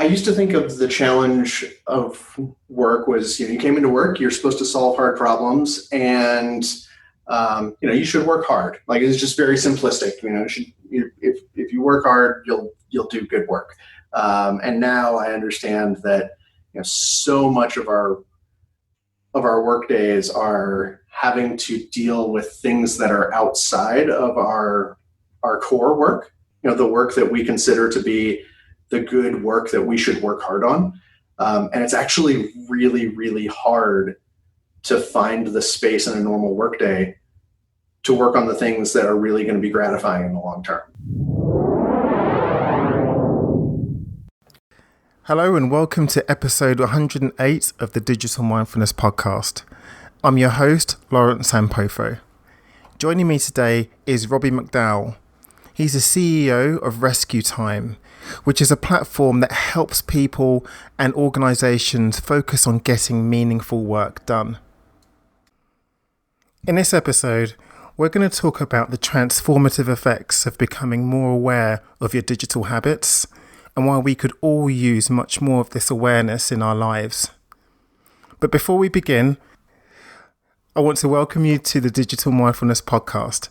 used to think of the challenge of work was, you came into work, you're supposed to solve hard problems, and you should work hard. Like, it's just very simplistic. If you work hard, you'll do good work. And now I understand that so much of our work days are having to deal with things that are outside of our core work. The work that we consider to be the good work that we should work hard on. And it's actually really, really hard to find the space in a normal workday to work on the things that are really going to be gratifying in the long term. Hello and welcome to episode 108 of the Digital Mindfulness Podcast. I'm your host, Lawrence Sampofo. Joining me today is Robby Macdowell. He's the CEO of RescueTime, which is a platform that helps people and organizations focus on getting meaningful work done. In this episode, we're going to talk about the transformative effects of becoming more aware of your digital habits and why we could all use much more of this awareness in our lives. But before we begin, I want to welcome you to the Digital Mindfulness Podcast,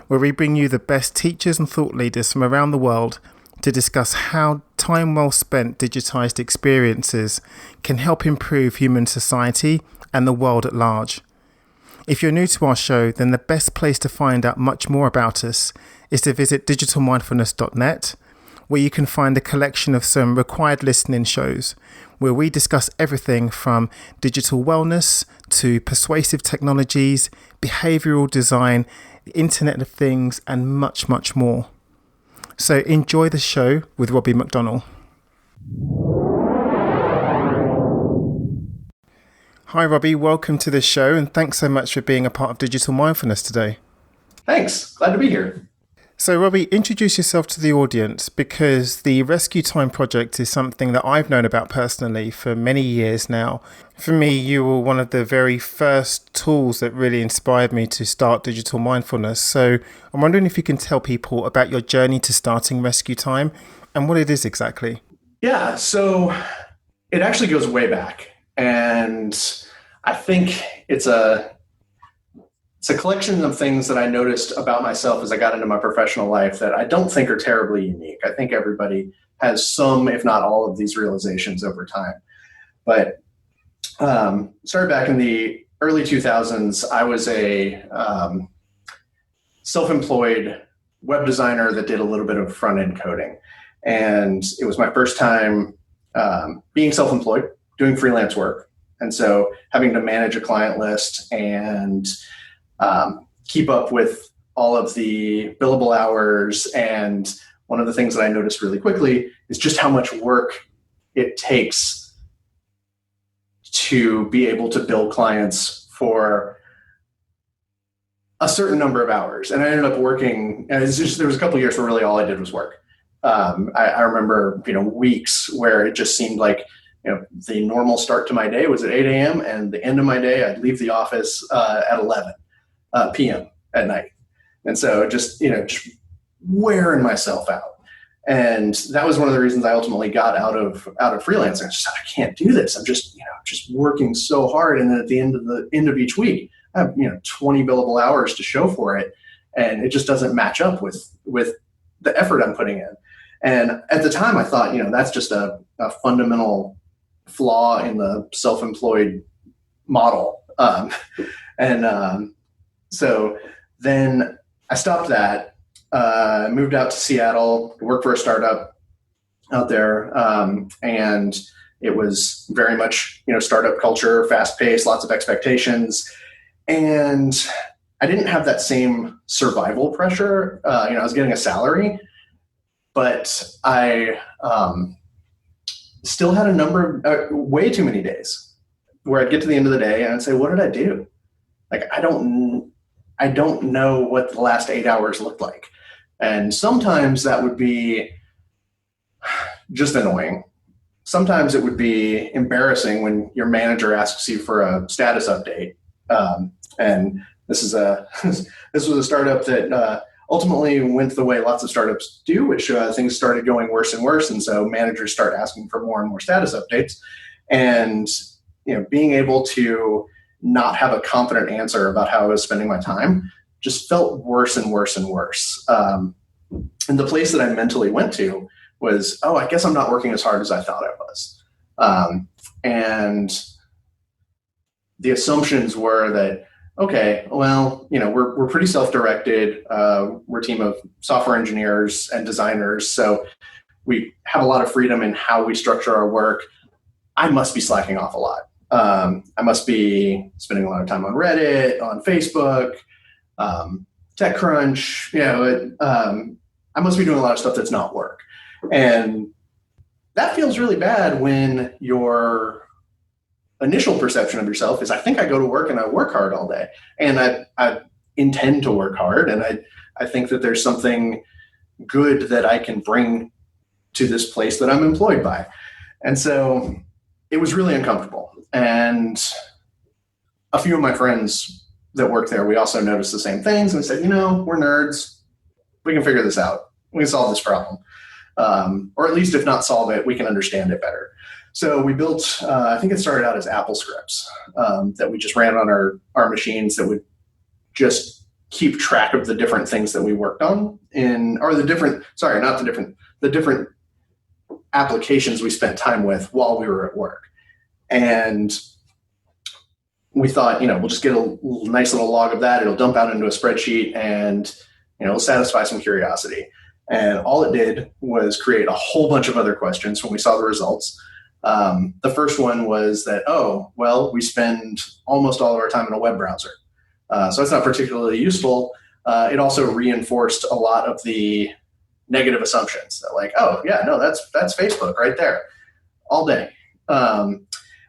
where we bring you the best teachers and thought leaders from around the world to discuss how time well spent digitized experiences can help improve human society and the world at large. If you're new to our show, then the best place to find out much more about us is to visit digitalmindfulness.net, where you can find a collection of some required listening shows, where we discuss everything from digital wellness to persuasive technologies, behavioral design, the Internet of Things, and much, much more. So enjoy the show with Robby Macdowell. Hi, Robby. Welcome to the show, and thanks so much for being a part of Digital Mindfulness today. Thanks. Glad to be here. So, Robby, introduce yourself to the audience, because the RescueTime project is something that I've known about personally for many years now. For me, you were one of the very first tools that really inspired me to start digital mindfulness. So I'm wondering if you can tell people about your journey to starting RescueTime and what it is exactly. Yeah, so it actually goes way back. And I think it's a collection of things that I noticed about myself as I got into my professional life that I don't think are terribly unique. I think everybody has some, if not all, of these realizations over time. But started back in the early 2000s. I was a self-employed web designer that did a little bit of front-end coding. And it was my first time being self-employed, doing freelance work. And so having to manage a client list and keep up with all of the billable hours. And one of the things that I noticed really quickly is just how much work it takes to be able to bill clients for a certain number of hours. And I ended up working, and there was a couple of years where really all I did was work. I remember, weeks where it just seemed like, the normal start to my day was at 8 a.m. and the end of my day, I'd leave the office at 11 p.m. at night. And so just wearing myself out. And that was one of the reasons I ultimately got out of freelancing. I just said, I can't do this. I'm just working so hard. And then at the end of each week, I have, 20 billable hours to show for it. And it just doesn't match up with the effort I'm putting in. And at the time I thought, that's just a fundamental flaw in the self-employed model. So then I stopped that, moved out to Seattle, worked for a startup out there. And it was very much, startup culture, fast paced, lots of expectations. And I didn't have that same survival pressure. I was getting a salary, but I still had a number of way too many days where I'd get to the end of the day and I'd say, what did I do? Like, I don't know what the last 8 hours looked like. And sometimes that would be just annoying. Sometimes it would be embarrassing when your manager asks you for a status update. And this was a startup that ultimately went the way lots of startups do, which things started going worse and worse. And so managers start asking for more and more status updates. And being able to not have a confident answer about how I was spending my time just felt worse and worse and worse. And the place that I mentally went to was, I guess I'm not working as hard as I thought I was. And the assumptions were that, okay, well, we're pretty self-directed. We're a team of software engineers and designers, so we have a lot of freedom in how we structure our work. I must be slacking off a lot. I must be spending a lot of time on Reddit, on Facebook, TechCrunch. I must be doing a lot of stuff that's not work. And that feels really bad when your initial perception of yourself is, I think I go to work and I work hard all day. And I intend to work hard. And I think that there's something good that I can bring to this place that I'm employed by. And so it was really uncomfortable. And a few of my friends that work there, we also noticed the same things and said, we're nerds. We can figure this out. We can solve this problem. Or at least if not solve it, we can understand it better. So we built, I think it started out as Apple scripts that we just ran on our machines that would just keep track of the different things that we worked on the different applications we spent time with while we were at work. And we thought, we'll just get a nice little log of that. It'll dump out into a spreadsheet and, it'll satisfy some curiosity. And all it did was create a whole bunch of other questions when we saw the results. The first one was that, we spend almost all of our time in a web browser. So it's not particularly useful. It also reinforced a lot of the negative assumptions that that's Facebook right there all day.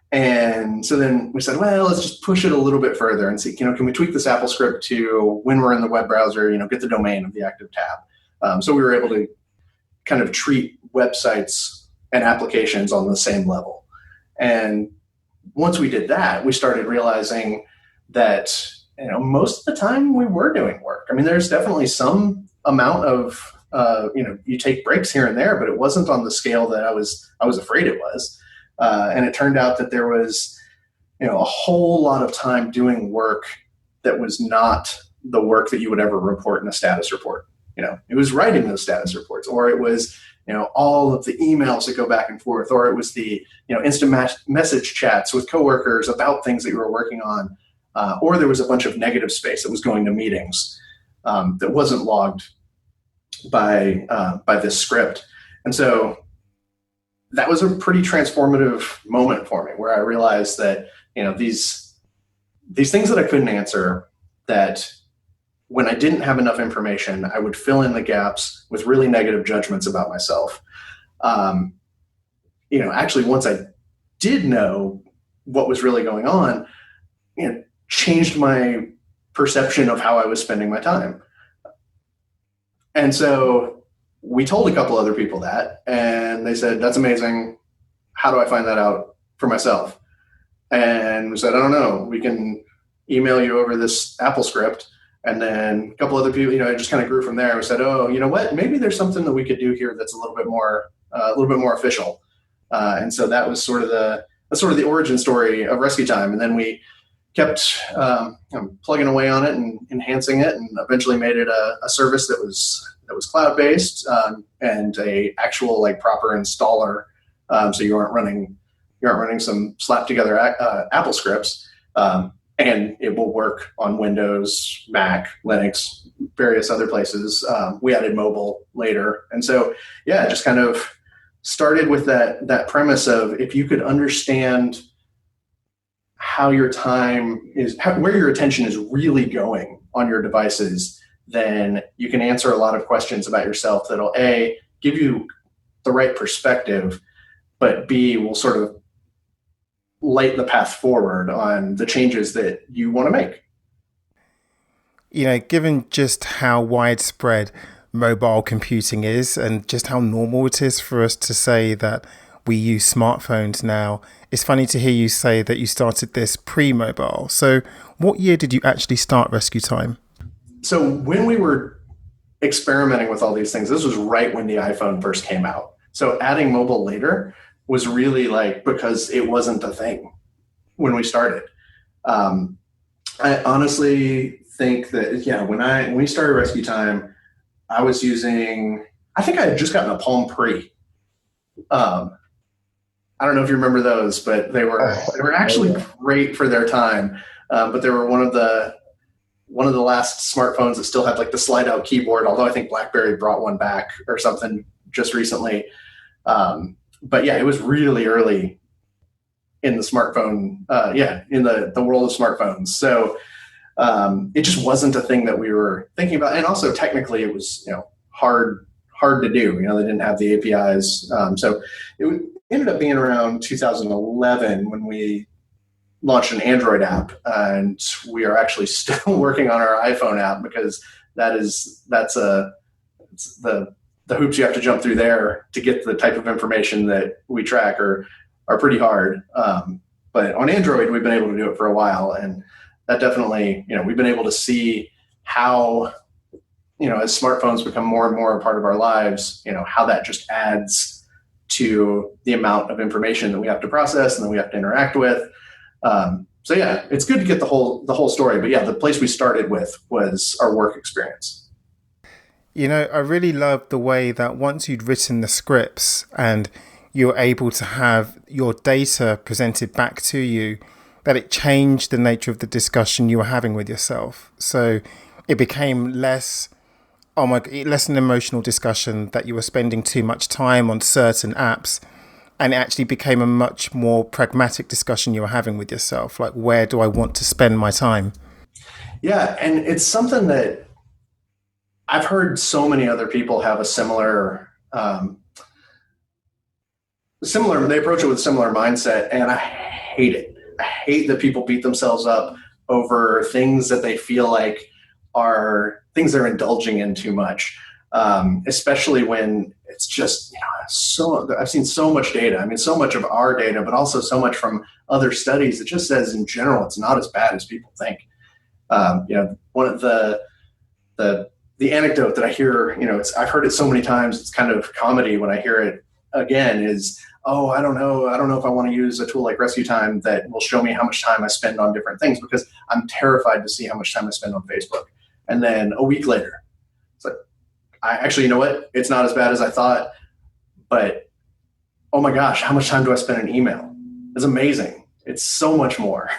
And so then we said, let's just push it a little bit further and see, can we tweak this Apple script to when we're in the web browser, get the domain of the active tab. So we were able to kind of treat websites and applications on the same level. And once we did that, we started realizing that, most of the time we were doing work. I mean, there's definitely some amount of, you take breaks here and there, but it wasn't on the scale that I was afraid it was. And it turned out that there was, a whole lot of time doing work that was not the work that you would ever report in a status report. It was writing those status reports, or it was, all of the emails that go back and forth, or it was the, instant message chats with coworkers about things that you were working on. Or there was a bunch of negative space that was going to meetings that wasn't logged by this script. And so that was a pretty transformative moment for me, where I realized that, these things that I couldn't answer, that when I didn't have enough information, I would fill in the gaps with really negative judgments about myself. Actually, once I did know what was really going on, changed my perception of how I was spending my time. And so we told a couple other people that, and they said, that's amazing. How do I find that out for myself? And we said, I don't know. We can email you over this Apple script. And then a couple other people, it just kind of grew from there. We said, you know what? Maybe there's something that we could do here that's a little bit more official. And so that was sort of the origin story of RescueTime. And then we kept plugging away on it and enhancing it, and eventually made it a service that was cloud-based and a actual proper installer. So you aren't running some slapped together Apple scripts, and it will work on Windows, Mac, Linux, various other places. We added mobile later, and so it just kind of started with that premise of, if you could understand how your time is, where your attention is really going on your devices, then you can answer a lot of questions about yourself that'll A, give you the right perspective, but B, will sort of light the path forward on the changes that you want to make. Given just how widespread mobile computing is, and just how normal it is for us to say that we use smartphones now, it's funny to hear you say that you started this pre-mobile. So what year did you actually start RescueTime? So when we were experimenting with all these things. This was right when the iPhone first came out. So adding mobile later was really like, because it wasn't a thing when we started. I honestly think that, yeah, when we started Rescue Time, I was using, I think I had just gotten a Palm Pre. Um, I don't know if you remember those, but they were actually great for their time. But they were one of the last smartphones that still had like the slide out keyboard, although I think BlackBerry brought one back or something just recently. But yeah, it was really early in the smartphone, in the world of smartphones. So it just wasn't a thing that we were thinking about. And also technically it was, hard to do. They didn't have the APIs. So it ended up being around 2011 when we launched an Android app, and we are actually still working on our iPhone app because that's the hoops you have to jump through there to get the type of information that we track are pretty hard. But on Android, we've been able to do it for a while, and that definitely, we've been able to see how, as smartphones become more and more a part of our lives, how that just adds to the amount of information that we have to process and that we have to interact with. So yeah, it's good to get the whole story. But yeah, the place we started with was our work experience. I really loved the way that once you'd written the scripts and you were able to have your data presented back to you, that it changed the nature of the discussion you were having with yourself. So it became less an emotional discussion that you were spending too much time on certain apps. And it actually became a much more pragmatic discussion you were having with yourself. Like, where do I want to spend my time? Yeah. And it's something that I've heard so many other people have a similar, they approach it with similar mindset. And I hate it. I hate that people beat themselves up over things that they feel like are things they're indulging in too much. Especially when it's just, I've seen so much data. I mean, so much of our data, but also so much from other studies that just says in general, it's not as bad as people think. One of the anecdote that I hear, I've heard it so many times, it's kind of comedy when I hear it again is, oh, I don't know if I want to use a tool like RescueTime that will show me how much time I spend on different things because I'm terrified to see how much time I spend on Facebook. And then a week later, it's like, you know what? It's not as bad as I thought, but oh my gosh, how much time do I spend in email? It's amazing. It's so much more.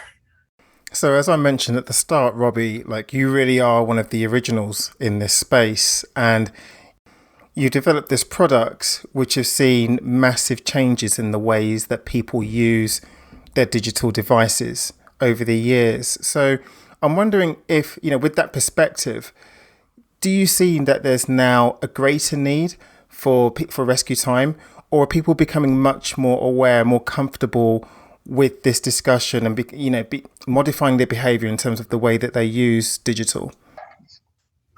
So as I mentioned at the start, Robby, like you really are one of the originals in this space, and you developed this product which has seen massive changes in the ways that people use their digital devices over the years. So I'm wondering if, with that perspective, do you see that there's now a greater need for RescueTime, or are people becoming much more aware, more comfortable with this discussion and modifying their behavior in terms of the way that they use digital?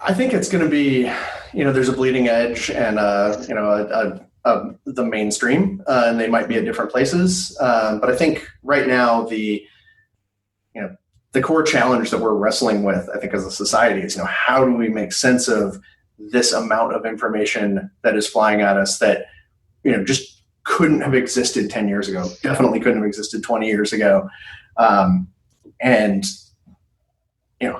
I think it's going to be, there's a bleeding edge and the mainstream, and they might be at different places. But I think right now the core challenge that we're wrestling with, I think, as a society is, how do we make sense of this amount of information that is flying at us that, just couldn't have existed 10 years ago, definitely couldn't have existed 20 years ago. And,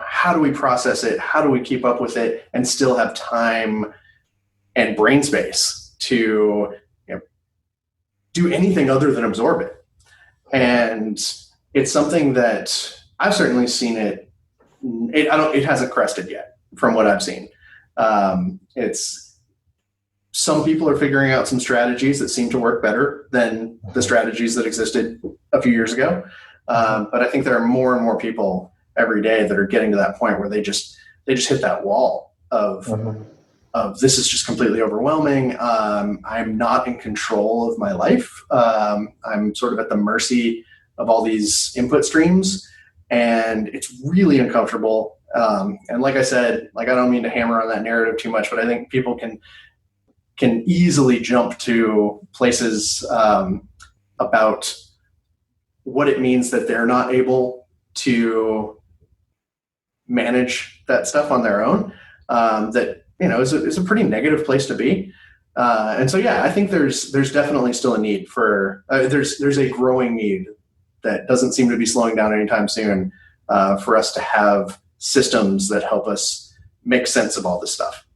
how do we process it? How do we keep up with it and still have time and brain space to do anything other than absorb it? And it's something that I've certainly seen it hasn't crested yet from what I've seen. Some people are figuring out some strategies that seem to work better than the strategies that existed a few years ago. But I think there are more and more people every day that are getting to that point where they just hit that wall of this is just completely overwhelming. I'm not in control of my life. I'm sort of at the mercy of all these input streams, and it's really uncomfortable. And like I said, I don't mean to hammer on that narrative too much, but I think people can easily jump to places about what it means that they're not able to manage that stuff on their own, that is a pretty negative place to be. And so, yeah, I think there's definitely still a need for, there's a growing need that doesn't seem to be slowing down anytime soon, for us to have systems that help us make sense of all this stuff.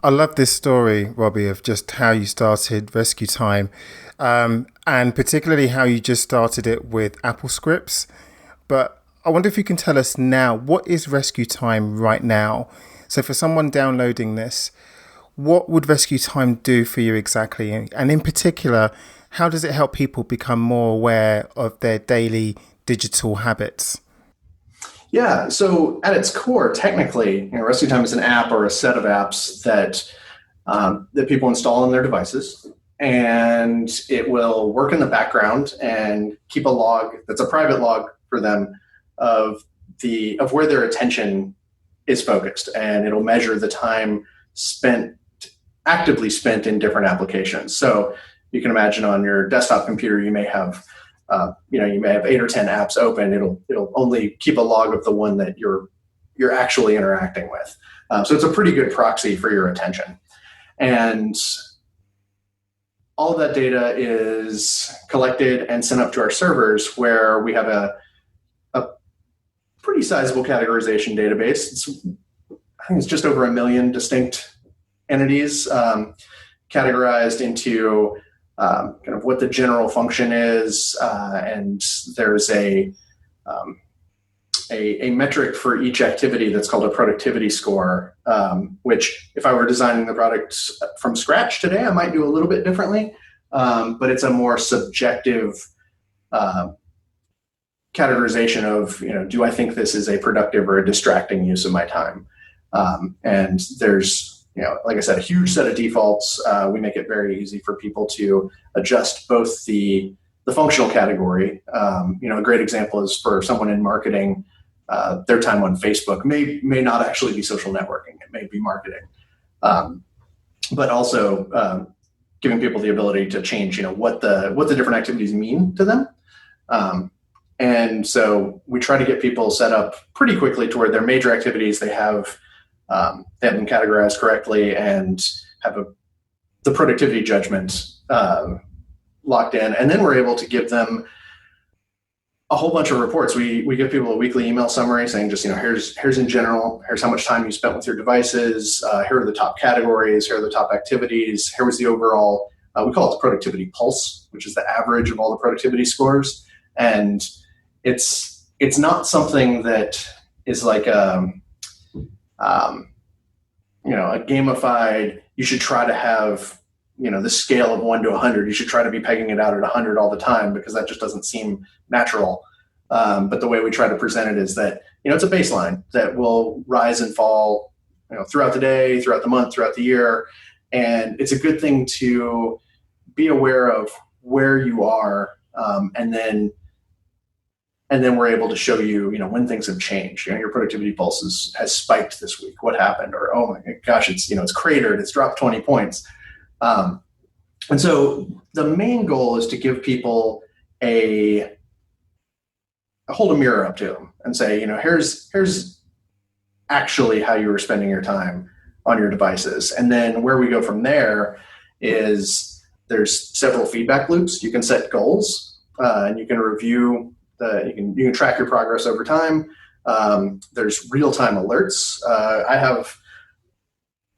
I love this story, Robby, of just how you started RescueTime, and particularly how you just started it with Apple scripts. But I wonder if you can tell us now, what is RescueTime right now? So for someone downloading this, what would RescueTime do for you exactly? And in particular, how does it help people become more aware of their daily digital habits? Yeah. So at its core, technically, RescueTime is an app or a set of apps that people install on their devices, and it will work in the background and keep a log that's a private log for them of where their attention is focused, and it'll measure the time actively spent in different applications. So you can imagine on your desktop computer, you may have 8 or 10 apps open. It'll only keep a log of the one that you're actually interacting with. So it's a pretty good proxy for your attention. And all of that data is collected and sent up to our servers, where we have a pretty sizable categorization database. I think it's just over 1 million distinct entities, categorized into kind of what the general function is, and there's a metric for each activity that's called a productivity score, which if I were designing the product from scratch today, I might do a little bit differently, but it's a more subjective categorization of, do I think this is a productive or a distracting use of my time? And there's, like I said, a huge set of defaults. We make it very easy for people to adjust both the functional category. A great example is for someone in marketing, their time on Facebook may not actually be social networking. It may be marketing. But also giving people the ability to change, what the different activities mean to them. And so we try to get people set up pretty quickly to where their major activities, they have them categorized correctly and have the productivity judgment locked in. And then we're able to give them a whole bunch of reports. We give people a weekly email summary saying just, here's in general, here's how much time you spent with your devices. Here are the top categories. Here are the top activities. Here was the overall, we call it the productivity pulse, which is the average of all the productivity scores. And it's not something that is like a gamified, you should try to have, the scale of 1 to 100. You should try to be pegging it out at 100 all the time, because that just doesn't seem natural. But the way we try to present it is that, it's a baseline that will rise and fall, throughout the day, throughout the month, throughout the year. And it's a good thing to be aware of where you are. And then we're able to show you, when things have changed. Your productivity pulse has spiked this week. What happened? Or, oh my gosh, it's cratered. It's dropped 20 points. And so the main goal is to give people hold a mirror up to them and say, here's actually how you were spending your time on your devices. And then where we go from there is there's several feedback loops. You can set goals, and you can review you can track your progress over time. There's real-time alerts. I have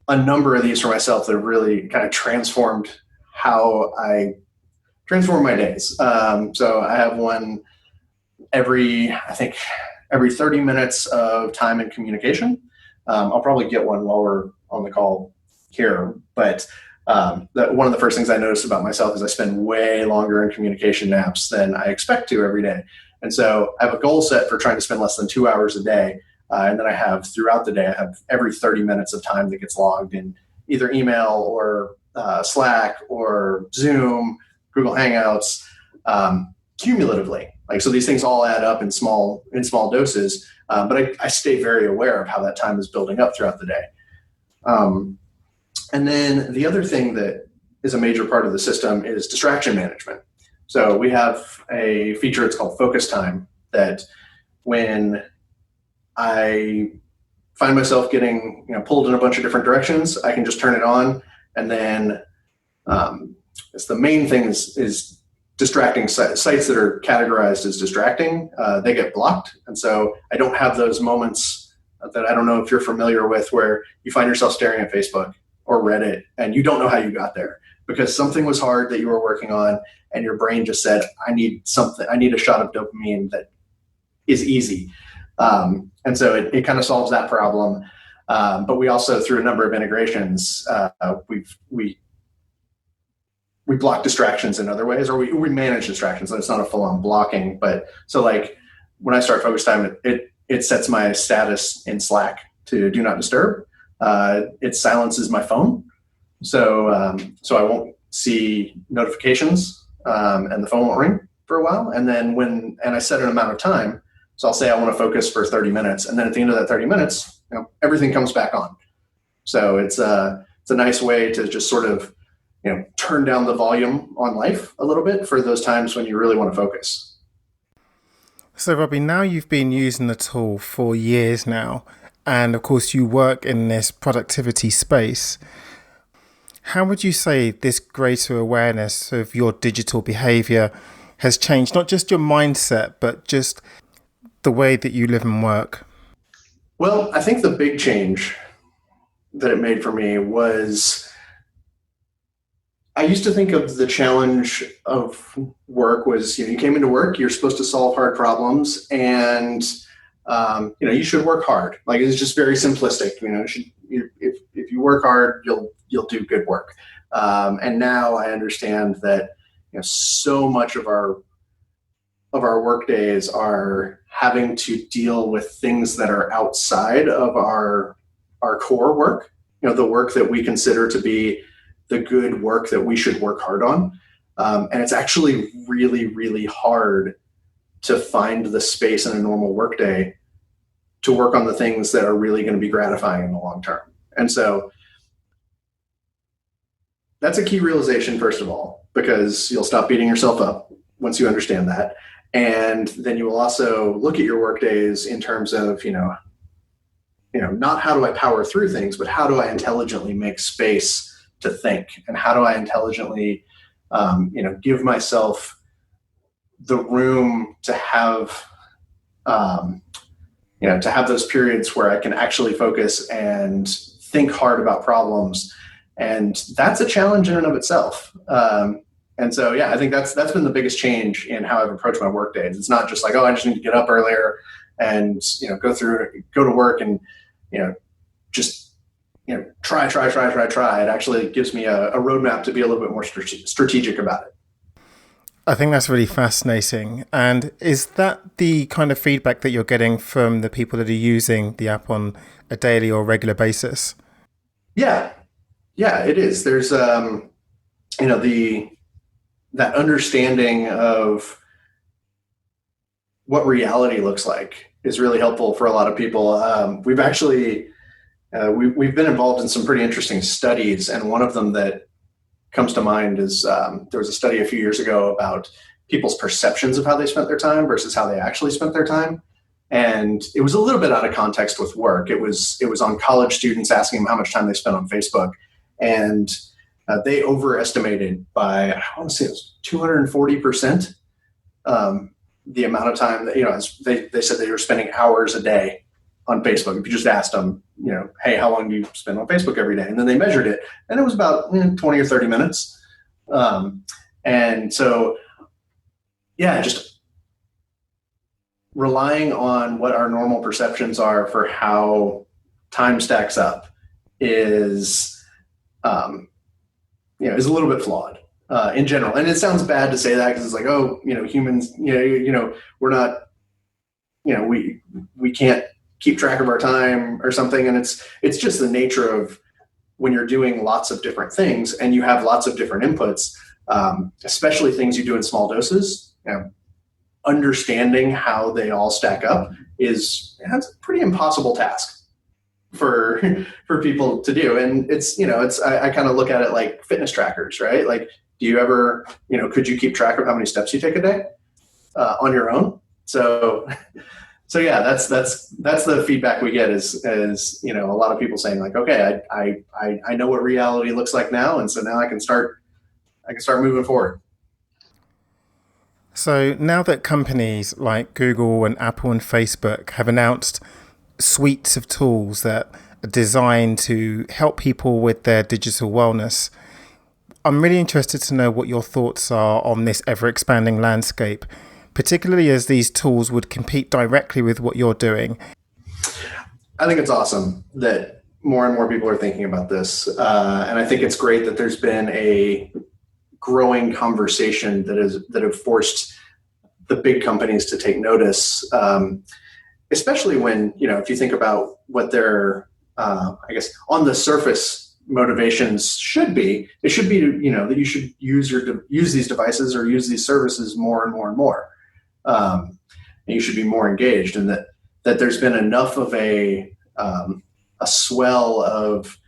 a number of these for myself that have really kind of transformed how I transform my days. So I have one every 30 minutes of time and communication. I'll probably get one while we're on the call here, but one of the first things I noticed about myself is I spend way longer in communication apps than I expect to every day. And so I have a goal set for trying to spend less than 2 hours a day. And then I have throughout the day, I have every 30 minutes of time that gets logged in either email or Slack or Zoom, Google Hangouts, cumulatively. So these things all add up in small doses, but I stay very aware of how that time is building up throughout the day. And then the other thing that is a major part of the system is distraction management. So we have a feature, it's called Focus Time, that when I find myself getting pulled in a bunch of different directions, I can just turn it on, and then it's the main thing is distracting sites that are categorized as distracting. They get blocked, and so I don't have those moments that I don't know if you're familiar with, where you find yourself staring at Facebook or Reddit and you don't know how you got there because something was hard that you were working on, and your brain just said, I need something. I need a shot of dopamine that is easy. And so it kind of solves that problem. But we also, through a number of integrations, we block distractions in other ways, or we manage distractions. So it's not a full-on blocking, but so like when I start focus time, it sets my status in Slack to do not disturb. It silences my phone. So I won't see notifications, and the phone won't ring for a while. And then I set an amount of time. So I'll say I want to focus for 30 minutes. And then at the end of that 30 minutes, everything comes back on. So it's a nice way to just sort of, turn down the volume on life a little bit for those times when you really want to focus. So Robby, now you've been using the tool for years now, and of course you work in this productivity space. How would you say this greater awareness of your digital behavior has changed not just your mindset, but just the way that you live and work? Well, I think the big change that it made for me was I used to think of the challenge of work was, you came into work, you're supposed to solve hard problems, and you should work hard. Like, it's just very simplistic. If you work hard, you'll do good work. And now I understand that so much of our work days are having to deal with things that are outside of our core work. The work that we consider to be the good work that we should work hard on. And it's actually really, really hard to find the space in a normal workday to work on the things that are really going to be gratifying in the long term. And so that's a key realization, first of all, because you'll stop beating yourself up once you understand that. And then you will also look at your work days in terms of, not how do I power through things, but how do I intelligently make space to think, and how do I intelligently, give myself the room to have, to have those periods where I can actually focus and think hard about problems. And that's a challenge in and of itself. And so, I think that's been the biggest change in how I've approached my work days. It's not just like, I just need to get up earlier and, go to work and, just, try. It actually gives me a roadmap to be a little bit more strategic about it. I think that's really fascinating. And is that the kind of feedback that you're getting from the people that are using the app on a daily or regular basis? Yeah, it is. There's, that understanding of what reality looks like is really helpful for a lot of people. We've actually, we've been involved in some pretty interesting studies. And one of them that comes to mind is there was a study a few years ago about people's perceptions of how they spent their time versus how they actually spent their time. And it was a little bit out of context with work. It was on college students asking them how much time they spent on Facebook. And they overestimated by, I want to say it was 240%, the amount of time that, they said they were spending hours a day on Facebook. If you just asked them, hey, how long do you spend on Facebook every day? And then they measured it, and it was about 20 or 30 minutes. And so, just relying on what our normal perceptions are for how time stacks up is a little bit flawed in general. And it sounds bad to say that because it's like, humans, we're not, we can't keep track of our time or something. And it's just the nature of when you're doing lots of different things and you have lots of different inputs, especially things you do in small doses, understanding how they all stack up it's a pretty impossible task for people to do. And I kind of look at it like fitness trackers, right? Like, do you ever, could you keep track of how many steps you take a day on your own? So So yeah, that's the feedback we get is you know, a lot of people saying like, okay, I know what reality looks like now, and so now I can start moving forward. So now that companies like Google and Apple and Facebook have announced suites of tools that are designed to help people with their digital wellness, I'm really interested to know what your thoughts are on this ever expanding landscape, particularly as these tools would compete directly with what you're doing. I think it's awesome that more and more people are thinking about this, and I think it's great that there's been a growing conversation that have forced the big companies to take notice, especially when, you know, if you think about what their I guess on the surface motivations should be, it should be to, you know, that you should use these devices or use these services more and more and more, and you should be more engaged, and that there's been enough of a swell of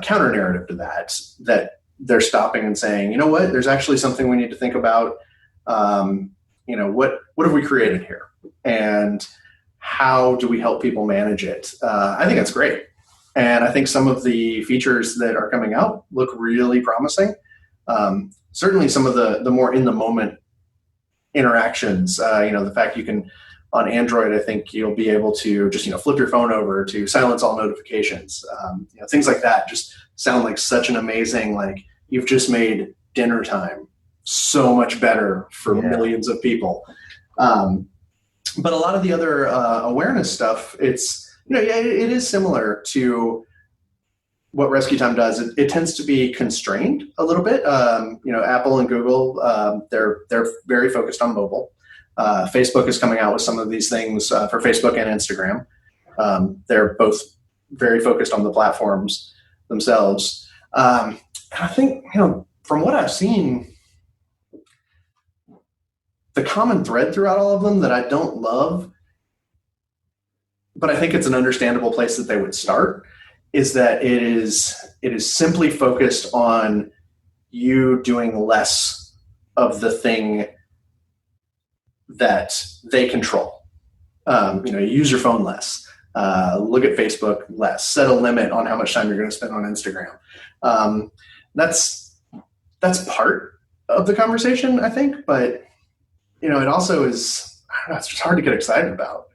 counter narrative to that they're stopping and saying, you know what, there's actually something we need to think about. You know, what have we created here, and how do we help people manage it? I think that's great, and I think some of the features that are coming out look really promising. Certainly, some of the more in the moment interactions. You know, the fact you can on Android, I think you'll be able to just, you know, flip your phone over to silence all notifications. You know, things like that just sound like such an amazing, like, you've just made dinner time so much better for millions of people. But a lot of the other awareness stuff, it's, you know, yeah, it is similar to what RescueTime does. It tends to be constrained a little bit. You know, Apple and Google, they're very focused on mobile. Facebook is coming out with some of these things for Facebook and Instagram. They're both very focused on the platforms themselves. And I think, you know, from what I've seen, the common thread throughout all of them that I don't love, but I think it's an understandable place that they would start, is that it is simply focused on you doing less of the thing that they control. You know, use your phone less, look at Facebook less, set a limit on how much time you're going to spend on Instagram. That's part of the conversation, I think, but, you know, it also is, I don't know, it's just hard to get excited about,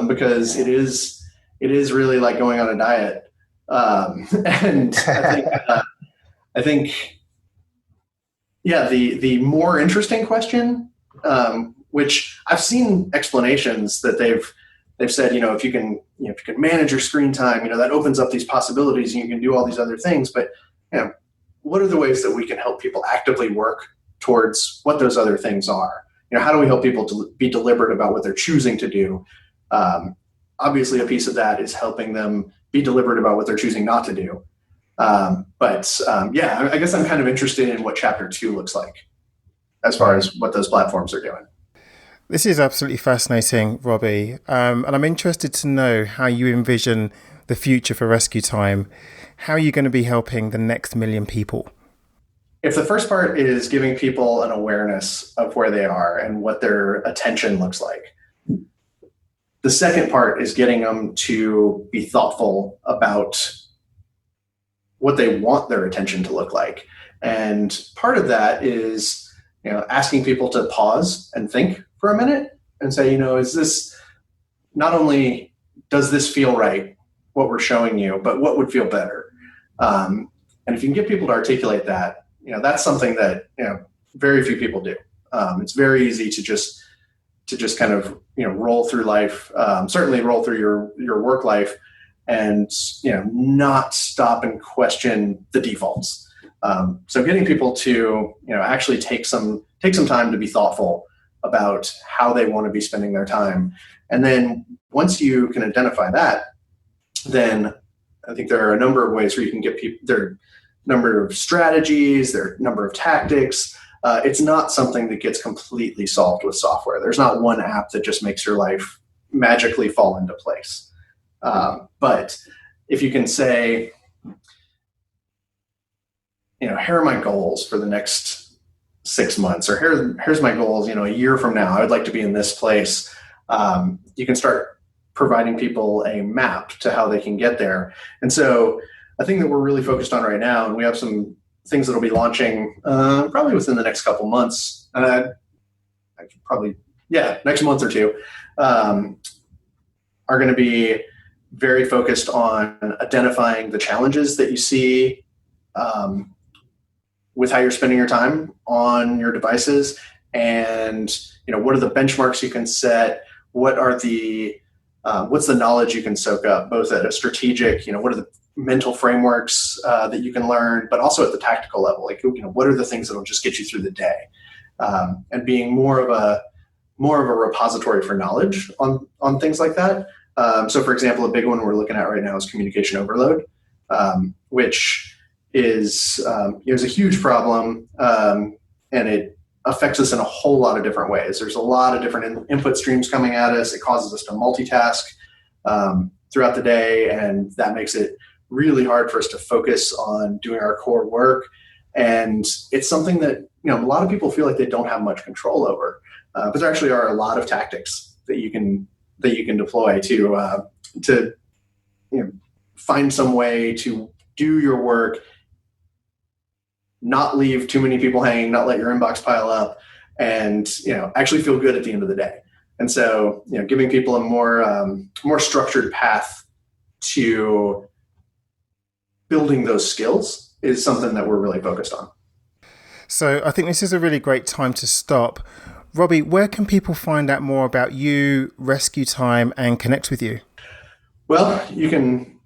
because it is really like going on a diet. And I think, yeah, the more interesting question, which I've seen explanations that they've said, you know, if you can manage your screen time, you know, that opens up these possibilities and you can do all these other things. But, you know, what are the ways that we can help people actively work towards what those other things are? You know, how do we help people to be deliberate about what they're choosing to do? Obviously, a piece of that is helping them be deliberate about what they're choosing not to do. Yeah, I guess I'm kind of interested in what chapter 2 looks like as far as what those platforms are doing. This is absolutely fascinating, Robby. And I'm interested to know how you envision the future for RescueTime. How are you going to be helping the next million people? If the first part is giving people an awareness of where they are and what their attention looks like, the second part is getting them to be thoughtful about what they want their attention to look like. And part of that is, you know, asking people to pause and think for a minute and say, you know, is this, not only does this feel right, what we're showing you, but what would feel better? And if you can get people to articulate that, you know, that's something that, you know, very few people do. It's very easy to just kind of, you know, roll through life, certainly roll through your work life, and, you know, not stop and question the defaults. So getting people to, you know, actually take some time to be thoughtful about how they want to be spending their time. And then once you can identify that, then I think there are a number of ways where you can get people, there are a number of strategies, there are a number of tactics. It's not something that gets completely solved with software. There's not one app that just makes your life magically fall into place. But if you can say, you know, here are my goals for the next 6 months, or here's my goals, you know, a year from now, I would like to be in this place. you can start providing people a map to how they can get there. And so a thing that we're really focused on right now, and we have some things that will be launching probably within the next couple months, next month or two, are going to be very focused on identifying the challenges that you see with how you're spending your time on your devices, and what are the benchmarks you can set, what are the what's the knowledge you can soak up, both at a strategic, what are the mental frameworks that you can learn, but also at the tactical level, like what are the things that will just get you through the day, and being more of a repository for knowledge on things like that. So, for example, a big one we're looking at right now is communication overload, which is a huge problem, and it affects us in a whole lot of different ways. There's a lot of different input streams coming at us. It causes us to multitask throughout the day, and that makes it really hard for us to focus on doing our core work. And it's something that a lot of people feel like they don't have much control over, but there actually are a lot of tactics that you can deploy to find some way to do your work, not leave too many people hanging, not let your inbox pile up, and actually feel good at the end of the day. And so giving people a more structured path to building those skills is something that we're really focused on. So I think this is a really great time to stop. Robby, where can people find out more about you, RescueTime, and connect with you? Well, you can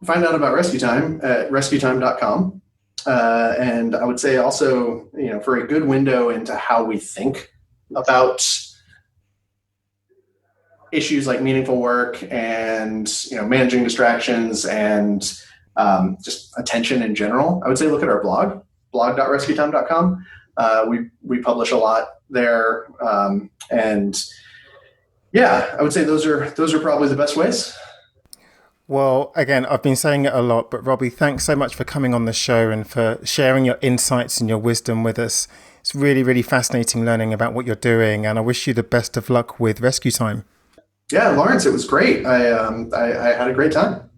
find out about RescueTime at rescuetime.com. And I would say also, for a good window into how we think about issues like meaningful work and, managing distractions and just attention in general, I would say look at our blog.rescuetime.com. We publish a lot there. And I would say those are probably the best ways. Well, again, I've been saying it a lot, but Robby, thanks so much for coming on the show and for sharing your insights and your wisdom with us. It's really, really fascinating learning about what you're doing, and I wish you the best of luck with RescueTime. Yeah, Lawrence, it was great. I had a great time.